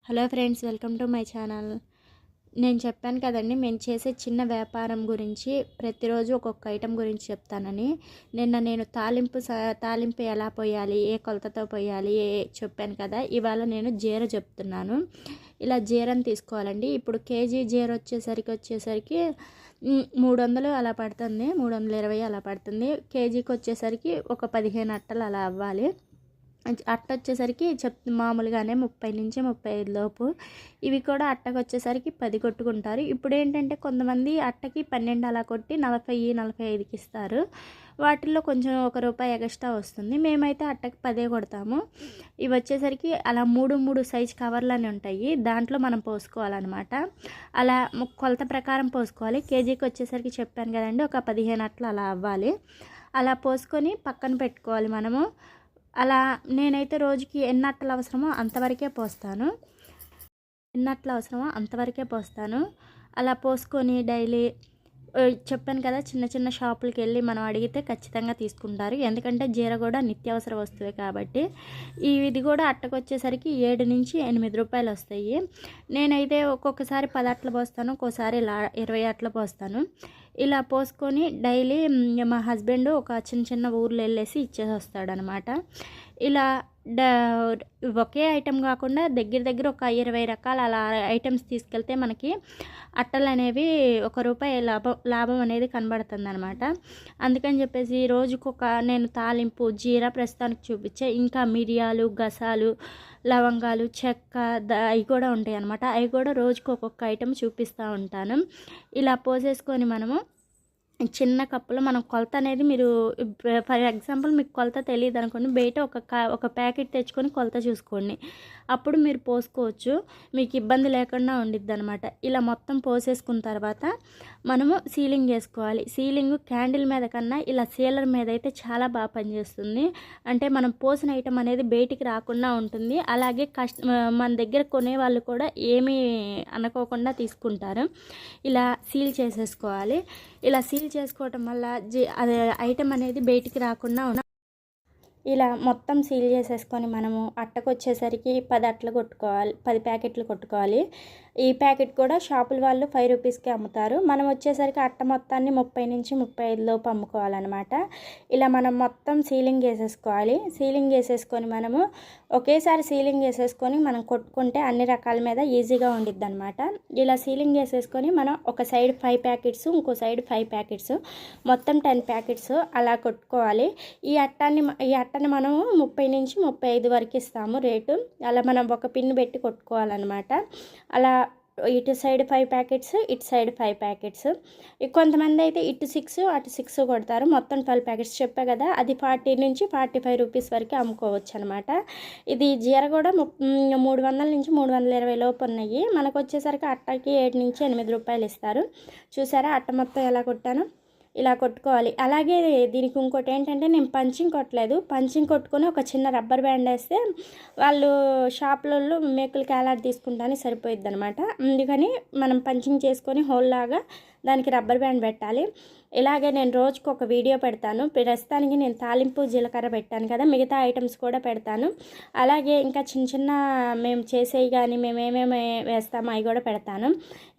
Hello friends, welcome to my channel. నేను చెప్పాను కదండి, మేము చేసే చిన్న వ్యాపారం గురించి ప్రతిరోజు ఒక్కొక్క ఐటెం గురించి చెప్తానని. నేను తాలింపు ఎలా పోయాలి, ఏ కొలతతో పోయాలి చెప్పాను కదా. ఇవాళ నేను జీర చెప్తున్నాను. ఇలా జీరని తీసుకోవాలండి. ఇప్పుడు కేజీ జీర వచ్చేసరికి 300 అలా పడుతుంది, 320 అలా పడుతుంది. కేజీకి వచ్చేసరికి ఒక 15 అట్టలు అలా అవ్వాలి. అట్ట వచ్చేసరికి మామూలుగానే 30 నుంచి 35 లోపు. ఇవి కూడా అట్టకు వచ్చేసరికి 10 కొట్టుకుంటారు. ఇప్పుడు ఏంటంటే కొంతమంది అట్టకి 12 అలా కొట్టి 40-45కి ఇస్తారు. వాటిల్లో కొంచెం ₹1 ఎక్స్ట్రా వస్తుంది. మేమైతే అట్టకి 10 కొడతాము. ఇవి వచ్చేసరికి అలా 3 సైజ్ కవర్లని ఉంటాయి, దాంట్లో మనం పోసుకోవాలన్నమాట. అలా కొలత ప్రకారం పోసుకోవాలి. కేజీకి వచ్చేసరికి చెప్పాను కదండి, ఒక 15 అట్లు అలా అవ్వాలి. అలా పోసుకొని పక్కన పెట్టుకోవాలి మనము. అలా నేనైతే రోజుకి ఎన్ని అట్టలు అవసరమో అంతవరకే పోస్తాను. అలా పోసుకొని డైలీ చెప్పాను కదా, చిన్న చిన్న షాపులకి వెళ్ళి మనం అడిగితే ఖచ్చితంగా తీసుకుంటారు. ఎందుకంటే జీర కూడా నిత్యావసర వస్తువే కాబట్టి. ఇది కూడా అట్టకు వచ్చేసరికి 7 నుంచి 8 రూపాయలు వస్తాయి. నేనైతే ఒక్కొక్కసారి 10 అట్లు పోస్తాను, ఒక్కోసారి 20 అట్లు పోస్తాను. ఇలా పోసుకొని డైలీ మా హస్బెండ్ ఒక చిన్న ఊర్లో వెళ్ళేసి ఇచ్చేసి వస్తాడనమాట. ఇలా ఒకే ఐటెం కాకుండా దగ్గర ఒక 20 రకాల అలా ఐటమ్స్ తీసుకెళ్తే మనకి అట్టలు అనేవి ₹1 లాభం అనేది కనబడుతుంది అనమాట. అందుకని చెప్పేసి రోజుకొక నేను తాలింపు జీర ప్రస్తుతానికి చూపించే, ఇంకా మిరియాలు, గసాలు, లవంగాలు, చెక్క అవి కూడా ఉంటాయి అన్నమాట. అవి కూడా రోజుకు ఒక్కొక్క ఐటెం చూపిస్తూ ఉంటాను. ఇలా పోసేసుకొని మనము చిన్న కప్పులో మనం కొలత అనేది, మీరు ఫర్ ఎగ్జాంపుల్ మీకు కొలత తెలియదు అనుకోండి, బయట ఒక ప్యాకెట్ తెచ్చుకొని కొలత చూసుకోండి. అప్పుడు మీరు పోసుకోవచ్చు, మీకు ఇబ్బంది లేకుండా ఉండిద్ది అనమాట. ఇలా మొత్తం పోసేసుకున్న తర్వాత మనము సీలింగ్ వేసుకోవాలి. సీలింగ్ క్యాండిల్ మీద కన్నా ఇలా సీలర్ మీద అయితే చాలా బాగా పనిచేస్తుంది. అంటే మనం పోసిన ఐటమ్ అనేది బయటికి రాకుండా ఉంటుంది. అలాగే మన దగ్గర కొనే వాళ్ళు కూడా ఏమీ అనుకోకుండా తీసుకుంటారు. ఇలా సీల్ చేసేసుకోవాలి. ఇలా సీల్ చేసుకోవటం వల్ల అదే ఐటమ్ అనేది బయటికి రాకుండా ఇలా మొత్తం సీల్ చేసేసుకొని మనము అట్టకు వచ్చేసరికి 10 అట్లు కొట్టుకోవాలి, 10 ప్యాకెట్లు కొట్టుకోవాలి. ఈ ప్యాకెట్ కూడా షాపుల వాళ్ళు ₹5కి అమ్ముతారు. మనం వచ్చేసరికి అట్ట మొత్తాన్ని 30 నుంచి 35 లోపు అమ్ముకోవాలన్నమాట. ఇలా మనం మొత్తం సీలింగ్ వేసేసుకోవాలి. సీలింగ్ వేసేసుకొని మనము ఒకేసారి సీలింగ్ వేసేసుకొని మనం కొట్టుకుంటే అన్ని రకాల మీద ఈజీగా ఉండిద్ది అనమాట. ఇలా సీలింగ్ వేసేసుకొని మనం ఒక సైడ్ 5 ప్యాకెట్స్, ఇంకో సైడ్ 5 ప్యాకెట్స్, మొత్తం 10 ప్యాకెట్స్ అలా కొట్టుకోవాలి. ఈ అట్టని మనం 30 నుంచి 35 వరకు ఇస్తాము రేటు. అలా మనం ఒక పిన్ పెట్టి కొట్టుకోవాలన్నమాట. అలా ఇటు సైడ్ 5 ప్యాకెట్స్, ఇటు సైడ్ 5 ప్యాకెట్స్. కొంతమంది అయితే ఇటు 6 అటు 6 కొడతారు. మొత్తం 12 ప్యాకెట్స్ చెప్పా కదా, అది ₹40 నుంచి ₹45 వరకు అమ్ముకోవచ్చు అనమాట. ఇది జీర కూడా 300 నుంచి 320 లోపు ఉన్నాయి. మనకు వచ్చేసరికి అట్టకి 7 నుంచి 8 రూపాయలు ఇస్తారు. చూసారా అట్ట మొత్తం ఎలా కొట్టాను? ఇలా కొట్టుకోవాలి. అలాగే దీనికి ఇంకోటి ఏంటంటే, నేను పంచింగ్ కొట్టలేదు. పంచింగ్ కొట్టుకొని ఒక చిన్న రబ్బర్ బ్యాండ్ వేస్తే వాళ్ళు షాపులలో మేకులకి ఏలాడి తీసుకుంటానే సరిపోయిద్ది అనమాట. అందుకని మనం పంచింగ్ చేసుకొని హోల్ లాగా దానికి రబ్బర్ బ్యాండ్ పెట్టాలి. ఇలాగే నేను రోజుకు ఒక వీడియో పెడతాను. ప్రస్తుతానికి నేను తాలింపు జీలకర్ర పెట్టాను కదా, మిగతా ఐటమ్స్ కూడా పెడతాను. అలాగే ఇంకా చిన్న మేము చేసేవి కానీ మేము ఏమేమి వేస్తామో అవి కూడా పెడతాను.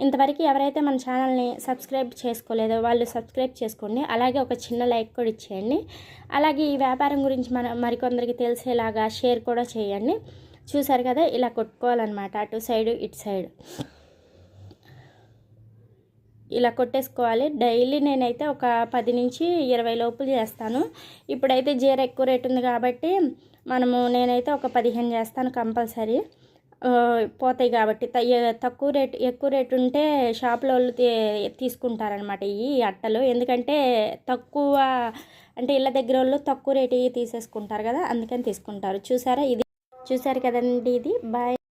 ఇంతవరకు ఎవరైతే మన ఛానల్ని సబ్స్క్రైబ్ చేసుకోలేదో వాళ్ళు సబ్స్క్రైబ్ చేసుకోండి. అలాగే ఒక చిన్న లైక్ కూడా ఇచ్చేయండి. అలాగే ఈ వ్యాపారం గురించి మరికొందరికి తెలిసేలాగా షేర్ కూడా చేయండి. చూసారు కదా, ఇలా కొట్టుకోవాలన్నమాట. అటు సైడు ఇటు సైడ్ ఇలా కొట్టేసుకోవాలి. డైలీ నేనైతే ఒక 10 నుంచి 20 లోపు చేస్తాను. ఇప్పుడైతే జీర ఎక్కువ రేటు ఉంది కాబట్టి నేనైతే ఒక 15 చేస్తాను కంపల్సరీ. పోతాయి కాబట్టి. ఎక్కువ రేటు ఉంటే షాపులో వాళ్ళు తీసుకుంటారనమాట ఈ అట్టలు. ఎందుకంటే తక్కువ అంటే ఇళ్ళ దగ్గర వాళ్ళు తక్కువ రేటు తీసేసుకుంటారు కదా, అందుకని తీసుకుంటారు. చూసారు కదండి, ఇది బాయ్.